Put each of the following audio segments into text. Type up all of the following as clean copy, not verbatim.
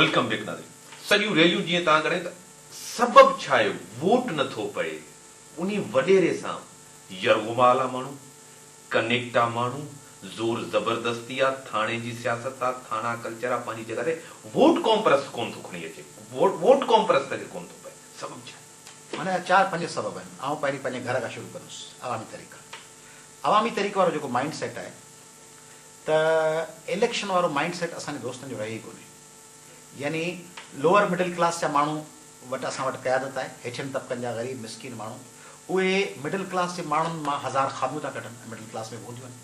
Welcome back नाज़रीन। सॼियूं रैलियूं जीअं तव्हां करे सबब छा आहे वोट नथो पए उन्ही वॾेरे सां यरगुमाला माण्हू कनेक्टा माण्हू जोर जबरदस्ती आहे थाणे जी सियासत आहे थाणा कल्चर आहे पंहिंजी जॻह ते वोट कॉम्प्रेस कोन थो खणी अचे वोट कॉम्प्रेस ते कोन थो पए सबब छा आहे? माना 4-5 सबब आहिनि। आउं पहिरीं पंहिंजे घर खां शुरू कंदुसि। अवामी तरीक़े वारो जेको माइंड सेट आहे त इलेक्शन वारो माइंड सेट असांजे दोस्तनि जो रहे ई कोन्हे। यानी लोअर मिडिल क्लास जा माण्हू वटि असां वटि क़यादत आहे। हेठियुनि तबक़नि जा ग़रीब मिसकिन माण्हू उहे मिडिल क्लास जे माण्हुनि मां हज़ार ख़ामियूं था कढनि। मिडिल क्लास में हूंदियूं आहिनि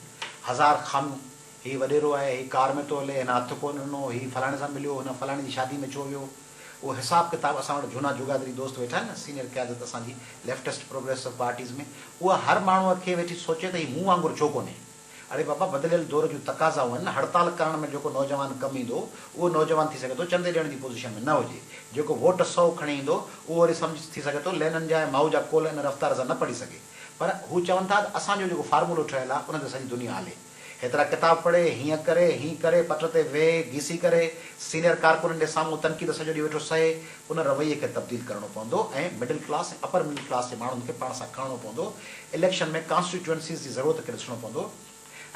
हज़ार ख़ामियूं। हीअ वॾेरो आहे, हीअ कार में थो हले, हिन हथु कोन ॾिनो, हीअ फलाणे सां मिलियो, हिन फलाणे जी शादी में छो वियो। उहो हिसाब किताब असां वटि झूना जुगादरी दोस्त वेठा आहिनि न सीनियर क़यादत असांजी लेफ्टिस्ट प्रोग्रेसिव पार्टीज़ में। उहा हर माण्हूअ खे वेठी सोचे त हीअ मूं वांगुरु छो कोन्हे। अरे बाबा बदिलियल दौर जूं तक़ाज़ाऊं आहिनि न। हड़ताल करण में जेको नौजवान कमु ईंदो उहो नौजवान थी सघे थो चंदे ॾियण जी पोज़ीशन में न हुजे। जेको वोट 100 खणी ईंदो उहो वरी सम्झ थी सघे थो लेनन जा ऐं माऊ जा कोल इन रफ़्तार सां न पढ़ी सघे। पर हू चवनि था असांजो जेको फार्मूलो ठहियलु आहे उन ते सॼी दुनिया हले। हेतिरा किताब पढ़े, हीअं करे पट ते वेह घिसी करे सीनियर कारकुननि जे साम्हूं तनक़ीद सॼो ॾींहुं वेठो सहे। उन रवैये खे तब्दील करणो पवंदो ऐं मिडिल क्लास ऐं अपर मिडिल क्लास जे माण्हुनि खे पाण सां खणणो पवंदो। इलेक्शन में कॉन्स्टिट्यूएंसीज़ जी ज़रूरत खे ॾिसणो पवंदो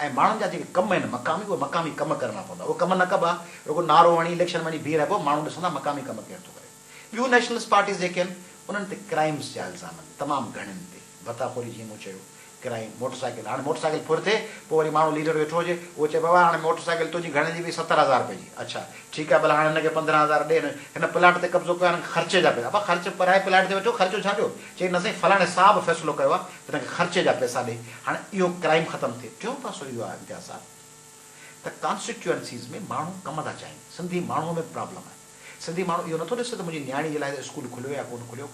ऐं माण्हुनि जा जेके कम आहिनि मक़ामी उहे मक़ामी कम करणा पवंदा। उहे कम न कबा रुगो नारो हणी इलेक्शन में वञी बीह रहिबो। माण्हू ॾिसंदा मक़ामी कम केरु थो करे। ॿियूं नेशनलिस्ट पार्टीज़ जेके आहिनि उन्हनि ते क्राइम्स जा इल्ज़ाम आहिनि तमामु घणनि ते। वताखोरी जीअं मूं चयो क्राइम मोटरसाइकिल। हाणे मोटरसाइकिल फुर थिए पोइ वरी माण्हू लीडर वेठो हुजे उहो चए बाबा हाणे मोटरसाइकिल तुंहिंजी घणे जी बि 70,000 रुपए जी। अच्छा ठीकु आहे भला हाणे हिनखे 15,000 ॾे हिन प्लाट ते कब्ज़ो कयो ख़र्चे जा पैसा। बाबा ख़र्च पराए प्लाट ते वेठो ख़र्चो छा ॾियो। चई न साईं फलाणे साहब फ़ैसिलो कयो आहे त हिनखे ख़र्चे जा पैसा ॾे। हाणे इहो क्राइम ख़तमु थिए। टियों पासो इहो आहे इम्तियाज़ साहब त कॉन्स्टिट्यूएंसीज़ में माण्हू कम था चाहिनि। सिंधी माण्हूअ में प्रॉब्लम आहे। सिंधी माण्हू इहो नथो ॾिसे त मुंहिंजी न्याणी जे लाइ स्कूल खुलियो या कोन खुलियो।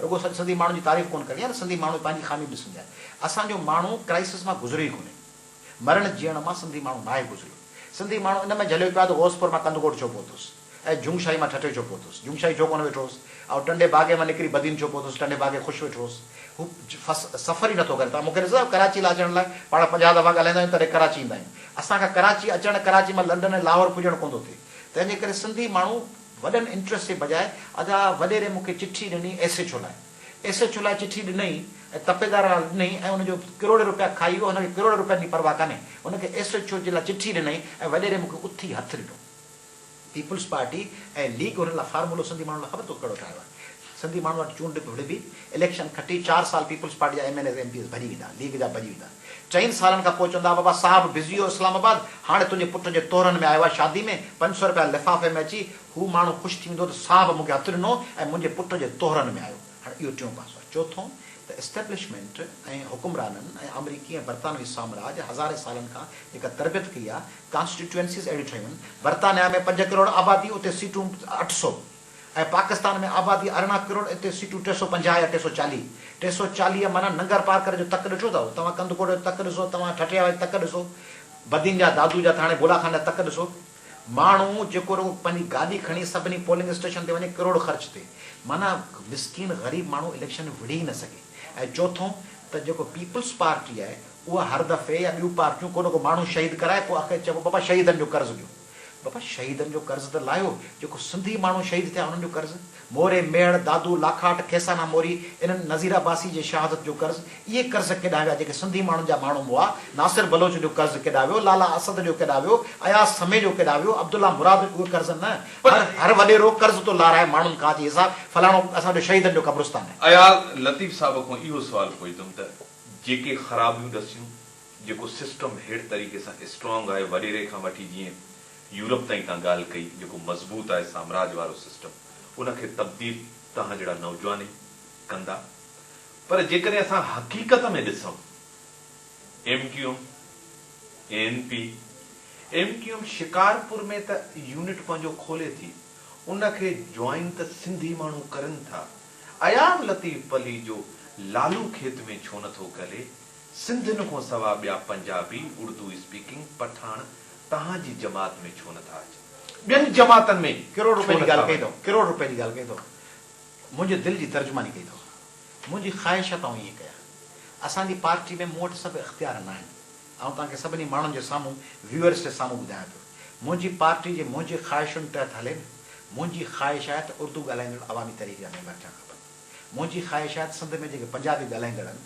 रुगो सिंधी माण्हू जी तारीफ़ कोन करणी आहे न। सिंधी माण्हू पंहिंजी ख़ामी बि ॾिसंदी आहे। असांजो माण्हू क्राइसिस मां गुज़रियो ई कोन्हे। मरण जीअण मां सिंधी माण्हू नाहे गुज़रियो। सिंधी माण्हू इन में झलियो पियो आहे त घोसपुर मां कंदकोट छो पहुतुसि ऐं जुंगशाही मां ठठे छो पहुतुसि। जुंगशाही छो कोन वेठो हुउसि ऐं टंडे बागे मां निकिरी बदीन छो पहुतुसि। टंडे बागे ख़ुशि वेठो हुउसि। हू सफ़र ई नथो करे। तव्हां मूंखे ॾिसो कराची लाइ अचण लाइ पाण 50 दफ़ा ॻाल्हाईंदा आहियूं तॾहिं कराची ईंदा आहियूं। असांखां कराची अचणु कराची मां लंडन ऐं लाहौर पुॼणु कोन थो थिए। तंहिंजे करे सिंधी माण्हू वॾनि इंट्रस्ट जे बजाए अदा वॾेरे मूंखे चिठी ॾिनी ऐसे छो लाइ चिठी ॾिनई ऐं तपेदार ॾिनई ऐं हुनजो करोड़ रुपया खाई वियो। हुनखे करोड़ रुपयनि जी परवाह कान्हे। हुनखे ऐसे छो जे लाइ चिठी ॾिनई ऐं वॾेरे मूंखे उथी हथु ॾिनो। पीपुल्स पार्टी ऐं लीग हुन लाइ फार्मूलो सिंधी माण्हू लाइ ख़बर थो कहिड़ो ठाहियो आहे। सिंधी माण्हू वटि चूंड विढ़बी इलेक्शन खटी 4 साल पीपुल्स पार्टी जा MLA MPs भॼी वेंदा। लीग जा भॼी वेंदा। 4 सालनि खां पोइ चवंदा बाबा साहब बिज़ी हो इस्लामाबाद हाणे तुंहिंजे पुट जे तोरनि में आयो आहे शादी में 500 रुपया लिफ़ाफ़े में अची। हू माण्हू ख़ुशि थी वेंदो त साहब मूंखे हथु ॾिनो ऐं मुंहिंजे पुट जे तोरनि में आयो। हाणे इहो टियों पासो आहे। चोथों त एस्टेब्लिशमेंट ऐं हुकुमराननि ऐं अमरीकी ऐं बर्तानवी साम्राज्य हज़ारे सालनि खां जेका तरबियत कई आहे कॉन्स्टिट्यूएंसीज़ अहिड़ियूं ठहियूं आहिनि। बर्तानिया में 5 करोड़ आबादी उते सीटूं 800 ऐं पाकिस्तान में आबादी 18 करोड़ इते सीटूं 350 या 340। 340 माना नंगर पार करे जो तक ॾिठो अथव तव्हां कंदकोट जो तक ॾिसो तव्हां ठठिया जो तक ॾिसो बदीन जा दादू जा हाणे बोलाखान जा तक ॾिसो। माण्हू जेको रुगो पंहिंजी गाॾी खणी सभिनी पोलिंग स्टेशन ते वञे करोड़ ख़र्च थिए। माना मिसकिन ग़रीब माण्हू इलेक्शन में विड़ी न सघे। ऐं चोथों त जेको पीपुल्स पार्टी आहे उहा हर दफ़े या ॿियूं पार्टियूं को न को माण्हू शहीद कराए पोइ आख़िर चइबो बाबा शहीदनि जो कर्ज़ु ॾियो। बाबा शहीदनि जो कर्ज़ु त लाहियो। जेको सिंधी माण्हू शहीद थिया उन्हनि जो कर्ज़ु मोरे मेड़ दादू लाखाट खेसाना मोरी इन्हनि नज़ीर अब्बासी जे शहादत जो कर्ज़ु इहे कर्ज़ केॾा विया। जेके सिंधी माण्हुनि जा माण्हू हुआ नासिर बलोच जो कर्ज़ु केॾा वियो लाला असद जो केॾा वियो अयास समे जो केॾा वियो अब्दुल्ला मुराद उहे कर्ज़ न। हर वॾेरो कर्ज़ु थो लाराए माण्हुनि खां जी हिसाब फलाणो असांजो शहीदनि जो क़ब्रिस्तान आहे। अयाल लतीफ़ साहब खां इहो सुवाल पुछंदुमि त जेके ख़राबियूं ॾसियूं जेको सिस्टम हेड़ तरीक़े सां स्ट्रॉन्ग आहे वॾेरे खां वठी जीअं यूरोप ताईं तव्हां ॻाल्हि कई जेको मज़बूत आहे साम्राज्य वारो सिस्टम उनखे तब्दील तव्हां जहिड़ा नौजवान ई कंदा। पर जेकॾहिं असां हक़ीक़त में ॾिसूं MQM ANP MQM शिकारपुर में त यूनिट पंहिंजो खोले थी उनखे ज्वाइन त सिंधी माण्हू करनि था। अयाब लतीफ़ अली जो लालू खेत में छो नथो करे। सिंधियुनि खां सवाइ ॿिया पंजाबी उर्दू स्पीकिंग पठान तव्हांजी जमात में छो नथा अचनि। ॿियनि जमातनि में करोड़ रुपए जी ॻाल्हि कई अथव। करोड़ रुपए जी ॻाल्हि कई अथव। मुंहिंजे दिलि जी तर्जुमानी कई अथव। मुंहिंजी ख़्वाहिश आहे ईअं कयां। असांजी पार्टी में मूं वटि सभु इख़्तियार न आहिनि। ऐं तव्हांखे सभिनी माण्हुनि जे साम्हूं व्यूअर्स जे साम्हूं ॿुधायां पियो मुंहिंजी पार्टी जे मुंहिंजे ख़्वाहिशुनि तहत हले न। मुंहिंजी ख़्वाहिश आहे त उर्दू ॻाल्हाईंदड़ अवामी तहरीक जा मेंबर थियणु खपनि। मुंहिंजी ख़्वाहिश आहे त सिंध में जेके पंजाबी ॻाल्हाईंदड़ आहिनि,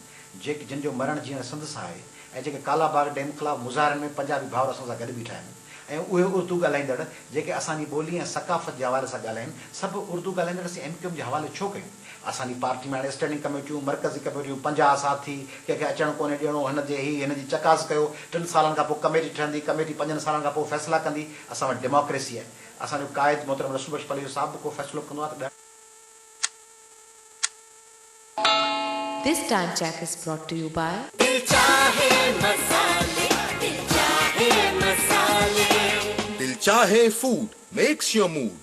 जिन जो मरण जीअं सिंध सां आहे, ऐं जेके कालाबाग डैम ख़िलाफ़ मुज़ाहिरनि में पंजाबी भाउर असां सां गॾु बीठा आहिनि, ऐं उहे उर्दू ॻाल्हाईंदड़ जेके असांजी ॿोली ऐं सकाफ़त जे हवाले सां ॻाल्हाइनि, सभु उर्दू ॻाल्हाईंदड़ असीं MQM जे हवाले छो कयूं? असांजी पार्टी में हाणे स्टैंडिंग कमेटियूं, मरकज़ी कमेटियूं, 50 साथी, कंहिंखे अचणु कोन्हे ॾियणो, हिन जी चकास कयो, 3 सालनि खां पोइ कमेटी ठहंदी, कमेटी 5 सालनि खां पोइ फ़ैसिला कंदी। असां वटि डेमोक्रेसी आहे। असांजो क़ाइद मोहतरम रसूल बख्श पली साहब को फ़ैसिलो कंदो आहे त This time check is brought to you by दिल चाहे फूड मेक्स योर मूड।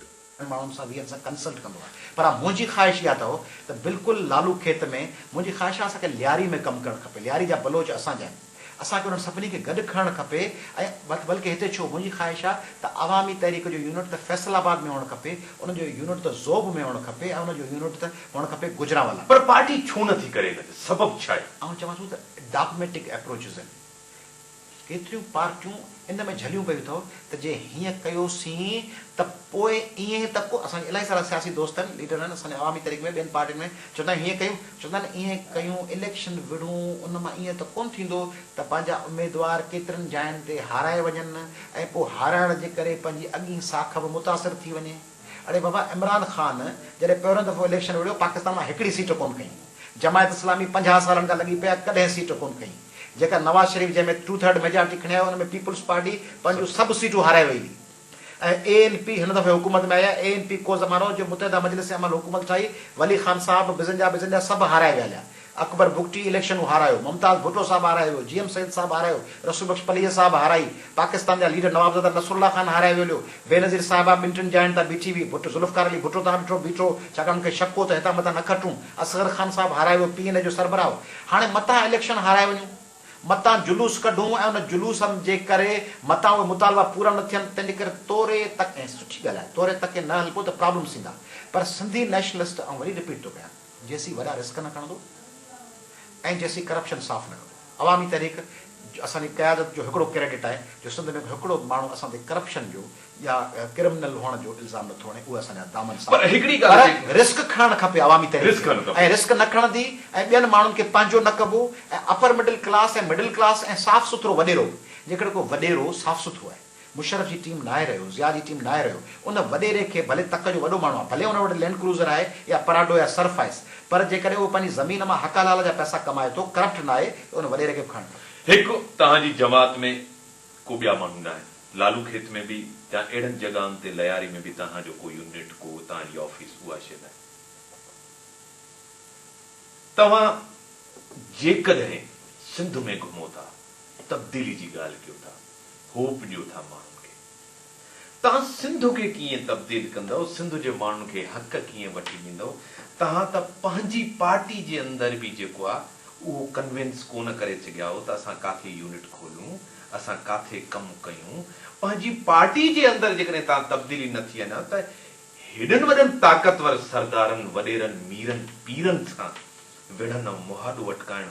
माण्हुनि सां वीहनि सां कंसल्ट कंदो आहे। पर मुंहिंजी ख़्वाहिश इहा अथव त बिल्कुलु लालू खेत में मुंहिंजी ख़्वाहिश आहे असांखे लियारी में कमु करणु खपे। लियारी जा बलोच असांजा आहिनि, असांखे उन्हनि सभिनी खे गॾु खणणु खपे। ऐं बल्कि हिते छो मुंहिंजी ख़्वाहिश आहे त अवामी तहरीक जो यूनिट त फैसलाबाद में हुअणु खपे, उनजो यूनिट त ज़ोब में हुअणु खपे, ऐं उनजो यूनिट त हुअणु खपे गुजरांवाला। पर पार्टी छो नथी करे? सबब छा आहे? ऐं चवां थो त डॉक्यूमेंटिक अप्रोचिस आहिनि। केतिरियूं पार्टियूं इन में झलियूं पयूं अथव त जे हीअं कयोसीं त पोइ ईअं त को असांखे इलाही सारा सियासी दोस्त आहिनि, लीडर आहिनि असांजे अवामी तहरीक में, ॿियनि पार्टियुनि में, चवंदा आहिनि हीअं कयूं, चवंदा आहिनि ईअं कयूं, इलेक्शन विढ़ूं, उन मां ईअं त कोन्ह थींदो त पंहिंजा उमेदवार केतिरनि जाइनि ते हाराए वञनि ऐं पोइ हाराइण जे करे पंहिंजी अॻी साख बि मुतासिर थी वञे। अड़े बाबा, इमरान ख़ान जॾहिं पहिरियों दफ़ो इलेक्शन विढ़ियो, पाकिस्तान मां हिकिड़ी सीट कोन्ह खईं। जमायत इस्लामी 50 सालनि खां लॻी पिया, कॾहिं सीट कोन्ह खईं। जेका नवाज़ शरीफ़ जंहिंमें 2/3 मेजॉरिटी खणी आयो, हुन में पीपुल्स पार्टी पंहिंजूं सभु सीटूं हाराए वई हुई। ऐं ANP हिन दफ़े हुकूमत में आया। ANP को ज़मानो जो मुतहदा मजलिस अमल हुकूमत ठाही, वली ख़ान साहब बिजन जा सभु हाराए विया। अकबर बुगटी इलेक्शनूं हारायो, मुमताज़ भुट्टो साहब हारायो, GM सैयद साहब हारायो, रसूल बख्श पलीह साहब हाराई, पाकिस्तान जा लीडर नवाबज़ादा नसरुल्लाह ख़ान हाराए वियो। बेनज़ीर साहिबा 2-3 जाइनि तां बीठी हुई, ज़ुल्फ़कार अली भुट्टो तां बीठो, छाकाणि मूंखे शक हो त हितां मथां न खटूं। असगर ख़ान साहब हाराए वियो, PNA जो सरबराह। हाणे मथां इलेक्शन हाराए वञूं, मतां जुलूस कढूं, ऐं उन जुलूस जे करे मतां उहे मुतालबा पूरा न थियनि, तंहिंजे करे तोरे तक, ऐं सुठी ॻाल्हि आहे, तोरे तक न हलिबो त प्रॉब्लम्स ईंदा। पर सिंधी नेशनलिस्ट, ऐं वरी रिपीट थो कयां, जेसीं वॾा रिस्क न खणंदो ऐं जेसीं करप्शन साफ़ न कंदो। अवामी तहरीक असांजी क़यादत जो हिकिड़ो क्रेडिट आहे जो सिंध में हिकिड़ो माण्हू असां ते करप्शन जो या क्रिमिनल हुअण जो इल्ज़ाम नथो हणे, उहे असांजा दामन सां। पर हिकिड़ी ॻाल्हि, रिस्क खणणु खपे अवामी तहरीक, ऐं रिस्क न खणंदी ऐं ॿियनि माण्हुनि खे पंहिंजो न कबो, ऐं अपर मिडिल क्लास ऐं मिडिल क्लास ऐं साफ़ सुथरो वॾेरो, जेकॾहिं को वॾेरो साफ़ सुथरो आहे, मुशरफ जी टीम न आहे रहियो, ज़िया जी टीम न आहे रहियो, उन वॾेरे खे भले तक जो वॾो माण्हू आहे, भले उन वटि लैंड क्रूज़र आहे या पराडो या सर्फ आहे, पर जेकॾहिं उहो पंहिंजी ज़मीन मां हक हलाल जा पैसा कमाए थो, करप्ट न आहे, त उन वॾेरे खे बि खणणु खपे। हिकु तव्हांजी जमात में को ॿिया माण्हू न आहिनि, लालू खेत में बि या अहिड़नि जॻहियुनि ते लयारी में बि तव्हांजो को यूनिट, को तव्हांजी ऑफिस, उहा शइ न आहे। तव्हां जेकॾहिं सिंध में घुमो था, तब्दीली जी ॻाल्हि कयो था, होप ॾियो था माण्हुनि खे, तव्हां सिंध खे कीअं तब्दील कंदव, सिंध जे माण्हुनि खे हक़ कीअं वठी ॾींदव? तव्हां त पंहिंजी पार्टी जे अंदरि बि जेको आहे उहो कन्विंस कोन करे सघिया हो त असां काथे यूनिट खोलूं, असां काथे कमु कयूं। पंहिंजी पार्टी जे अंदरि जेकॾहिं तव्हां तब्दीली न थी वञो त हेॾनि वॾनि ताक़तवर सरदारनि, वॾेरनि, मीरनि, पीरनि सां विढ़नि मुहाॾो अटकाइण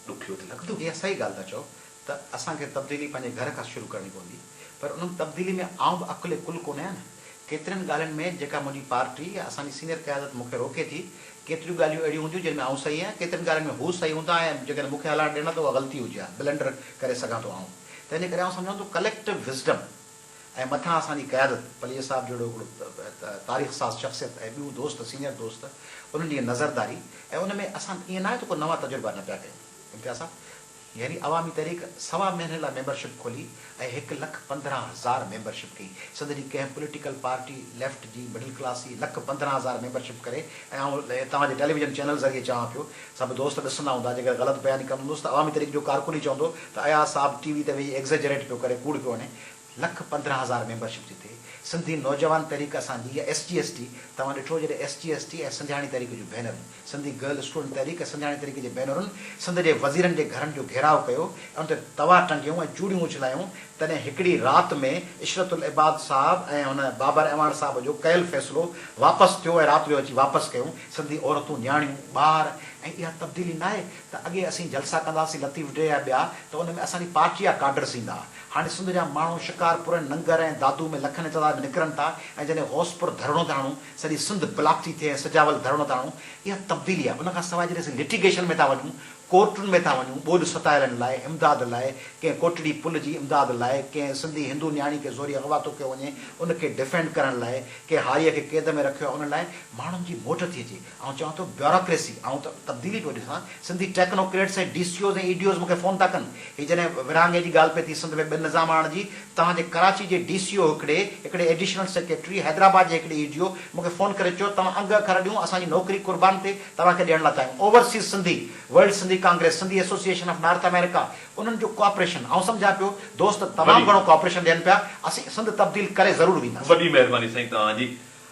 ॾुखियो थी लॻंदो। इहा सही ॻाल्हि था चओ त असांखे तब्दीली पंहिंजे घर खां शुरू करणी पवंदी, पर उन तब्दीली में आउं बि अकुले कुल कोन आहियां न। केतिरनि ॻाल्हियुनि में जेका मुंहिंजी पार्टी या असांजी सीनियर क़यादत मूंखे रोके थी, केतिरियूं ॻाल्हियूं अहिड़ियूं हूंदियूं जंहिंमें आउं सही आहियां, केतिरनि ॻाल्हियुनि में हू सही हूंदा, ऐं जेकॾहिं मूंखे हलाइण ॾियणो त उहा ग़लती हुजे हा, ब्लेंडर करे सघां थो आउं। तंहिंजे करे आउं सम्झां थो कलेक्टिव विज़डम ऐं मथां असांजी क़यादत, पलीह साहिब जहिड़ो हिकिड़ो तारीख़ साज़ शख़्सियत ऐं ॿियूं दोस्त, सीनियर दोस्त, उन्हनि जी नज़रदारी, ऐं उन में असां ईअं न आहे त को नवां तजुर्बा न पिया कयूं। इम्तियाज़ साहब, यानी अवामी तहरीक 1.25 महीने लाइ मेंबरशिप खोली ऐं 1,15,000 मेंबरशिप कई। सिंध जी कंहिं पॉलिटिकल पार्टी लेफ्ट जी, मिडिल क्लास जी 1,15,000 मेंबरशिप करे, ऐं तव्हांजे टेलीविजन चैनल ज़रिए चवां पियो, सभु दोस्त ॾिसंदा हूंदा, जेकर ग़लति बयानी कंदो हूंदुसि त अवामी तहरीक जो कारकुन ई चवंदो त अयाज़ साहब TV ते वेही एग्ज़ेजरेट पियो करे, कूड़ पियो वञे। 1,15,000 मेंबरशिप थी थिए। सिंधी नौजवान तहरीक असांजी या SGST, तव्हां ॾिठो जॾहिं SGST ऐं संजाणी तहरीक जूं भेनरूं, सिंधी गर्ल स्टूडेंट तहरीक ऐं संजाणी तहरीक जे भेनरुनि सिंध जे वज़ीरनि जे घरनि जो घेराव कयो ऐं उन ते तवा टंगियूं ऐं चूड़ियूं उछलायूं, तॾहिं हिकिड़ी राति में इशरतुल इबाद साहब ऐं हुन बाबर अहवान साहब जो कयल फ़ैसिलो वापसि थियो ऐं राति जो अची वापसि कयूं। सिंधी औरतूं, न्याणियूं, ॿार ऐं इहा तब्दीली न आहे त अॻे असीं जलसा कंदासीं लतीफ़ डे या ॿिया त उन में असांजी पार्टी जा काडर्स ईंदा। हाणे सिंध जा माण्हू शिकारपुर ऐं नंगर ऐं दादू में लखनि तइदाद में निकिरनि था ऐं जॾहिं हौसपुर धरणो था हणूं, सॼी सिंध ब्लॉक थी थिए, सजावल धरणो था हणूं, इहा तब्दीली आहे। उन खां सवाइ जॾहिं असीं लिटिगेशन में था वञूं, कोर्टुनि में था वञूं, ॿोॾि सतायलनि लाइ इमदाद लाइ, कंहिं कोटड़ी पुल जी इमदाद लाइ, कंहिं सिंधी हिंदू न्याणी खे ज़ोरी अगवा थो कयो वञे उनखे डिफेंड करण लाइ, कंहिं हारीअ खे क़ैद में रखियो आहे, उन लाइ माण्हुनि जी मोट थी अचे। ऐं चवां थो ब्यूरोक्रेसी, ऐं तब्दीली पियो ॾिसां, सिंधी टेक्नोक्रेट्स ऐं DCOs ऐं EDOs मूंखे फ़ोन था कनि। हीअ जॾहिं विरहाङे जी ॻाल्हि पई थी सिंध में 2 निज़ाम आणण जी, तव्हांजे कराची जे DCO हिकिड़े एडिशनल सेक्रेटरी, हैदराबाद जे हिकिड़े EDO मूंखे फ़ोन करे चयो तव्हां अंग अखर ॾियूं, असांजी नौकिरी कुर्बान ते तव्हांखे ॾियण लाइ चाहियूं। Overseas Sindhi, world Sindhi Congress, Sindhi association of north America, उन्हनि जो कोऑपरेशन ऐं सम्झा पियो दोस्त तमामु घणो कोऑपरेशन ॾियनि पिया। असीं सिंध तब्दील करे ज़रूरु वेंदासीं। वॾी महिरबानी साईं तव्हांजी।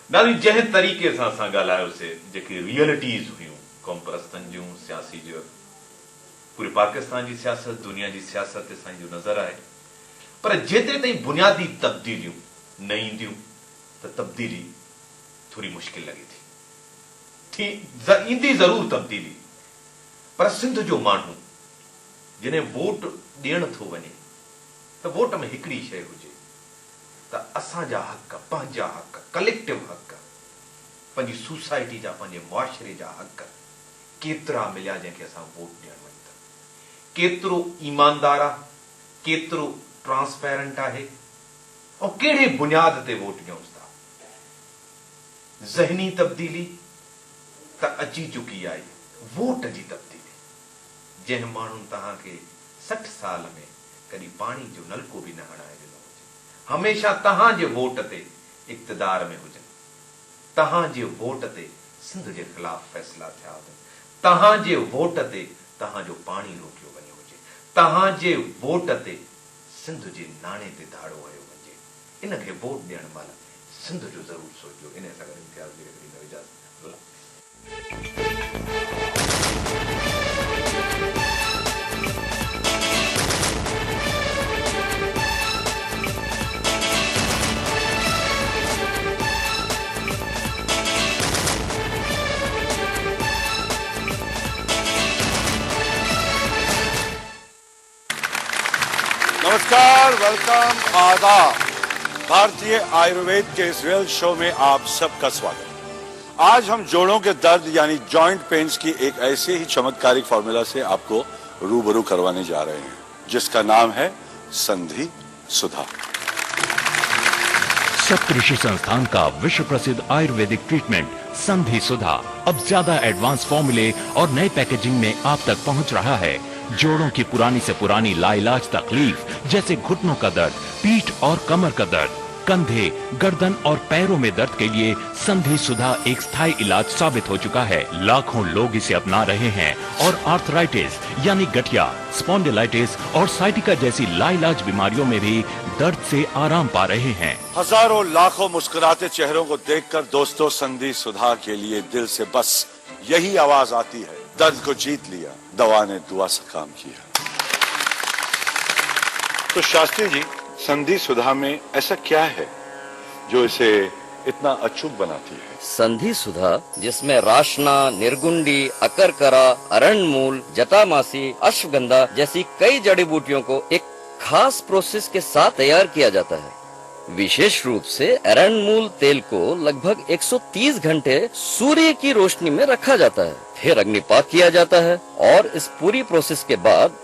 नाली जंहिं तरीक़े सां असां ॻाल्हायोसीं, जेके रियलिटीज़ हुयूं क़ौम परस्तनि जूं, सियासी जो पूरे पाकिस्तान जी सियासत, दुनिया जी सियासत ते असांजी जो नज़र आहे, पर जेतिरे ताईं बुनियादी तब्दीलियूं न ईंदियूं त तब्दीली थोरी मुश्किल लॻे थी। ईंदी ज़रूरु तब्दीली, पर सिंध जो माण्हू जॾहिं वोट ॾियण थो वञे त वोट में हिकिड़ी शइ हुजे त असांजा हक़, पंहिंजा हक़, कलेक्टिव हक़, पंहिंजी सोसाइटी जा, पंहिंजे मुआशरे जा हक़ केतिरा मिलिया जंहिंखे असां वोट ॾियण वञूं था, केतिरो ईमानदार आहे, केतिरो ट्रांसपेरेंट आहे, ऐं कहिड़े बुनियाद ते वोट ॾियूं था। ज़हनी तब्दीली त अची चुकी आहे, वोट जी तब्दीली। जंहिं माण्हुनि तव्हांखे 60 साल में कॾहिं पाणी जो नलको बि न हणाए ॾिनो हुजे, हमेशह तव्हांजे वोट ते इक़्तिदार में हुजनि, तव्हांजे वोट ते सिंध जे ख़िलाफ़ फ़ैसिला थिया हुजनि, तव्हांजे वोट ते तव्हांजो पाणी रोकियो वञियो हुजे, तव्हांजे वोट ते सिंध जे नाणे ते धाड़ो हयो वञे। इनखे वोट ॾियण महिल सिंध जो ज़रूरु सोचियो। इन सां गॾु इम्तियाज़ जी हिकिड़ी नई इजाज़त। नमस्कार, वेलकम, आदाब। भारतीय आयुर्वेद के इस रियल शो में आप सबका स्वागत। आज हम जोड़ों के दर्द यानी जॉइंट पेन्स की एक ऐसे ही चमत्कारिक फॉर्मूला से आपको रूबरू करवाने जा रहे हैं, जिसका नाम है संधि सुधा। सप्तऋषि संस्थान का विश्व प्रसिद्ध आयुर्वेदिक ट्रीटमेंट संधि सुधा अब ज्यादा एडवांस फॉर्मूले और नए पैकेजिंग में आप तक पहुंच रहा है। जोड़ों की पुरानी से पुरानी लाइलाज तकलीफ जैसे घुटनों का दर्द, पीठ और कमर का दर्द, कंधे, गर्दन और पैरों में दर्द के लिए संधि सुधा एक स्थायी इलाज साबित हो चुका है। लाखों लोग इसे अपना रहे हैं और आर्थराइटिस यानी गठिया, स्पॉन्डिलाइटिस और साइटिका जैसी लाइलाज बीमारियों में भी दर्द से आराम पा रहे हैं। हजारों लाखों मुस्कुराते चेहरों को देखकर दोस्तों संधि सुधा के लिए दिल से बस यही आवाज आती है, दर्द को जीत लिया, दवा ने दुआ से काम किया। तो शास्त्री जी, संधि सुधा में ऐसा क्या है जो इसे इतना अचूक बनाती है? संधि सुधा, जिसमें राशना, निर्गुंडी, अकरकरा, अरणमूल, जटामासी, अश्वगंधा जैसी कई जड़ी बूटियों को एक खास प्रोसेस के साथ तैयार किया जाता है। विशेष रूप से अरणमूल तेल को लगभग 130 घंटे सूर्य की रोशनी में रखा जाता है, फिर अग्निपात किया जाता है और इस पूरी प्रोसेस के बाद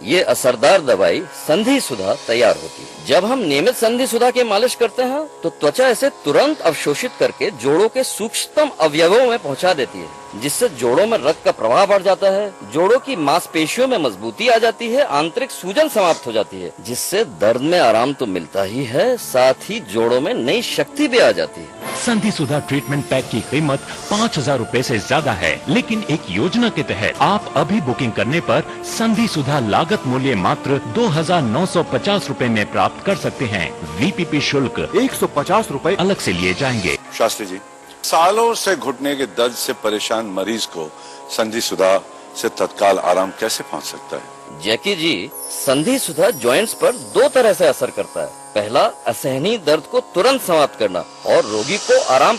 ये असरदार दवाई संधि सुधा तैयार होती है। जब हम नियमित संधि सुधा के मालिश करते हैं तो त्वचा इसे तुरंत अवशोषित करके जोड़ों के सूक्ष्मतम अवयवों में पहुंचा देती है, जिससे जोड़ों में रक्त का प्रवाह बढ़ जाता है, जोड़ों की मांसपेशियों में मजबूती आ जाती है, आंतरिक सूजन समाप्त हो जाती है, जिससे दर्द में आराम तो मिलता ही है, साथ ही जोड़ों में नई शक्ति भी आ जाती है। संधि सुधा ट्रीटमेंट पैक की कीमत 5,000 रूपए से ज्यादा है, लेकिन एक योजना के तहत आप अभी बुकिंग करने पर संधि सुधा लागत मूल्य मात्र 2,950 रूपए में प्राप्त कर सकते हैं। VPP शुल्क 150 रूपए अलग से लिए जाएंगे। शास्त्री जी, सालों से घुटने के दर्द से परेशान मरीज को संधि सुधा से तत्काल आराम कैसे पहुंच सकता है? जैकी जी, संधि सुधा जॉइंट्स पर 2 तरह से असर करता है। पहला, असहनीय दर्द को तुरंत समाप्त करना और रोगी को आराम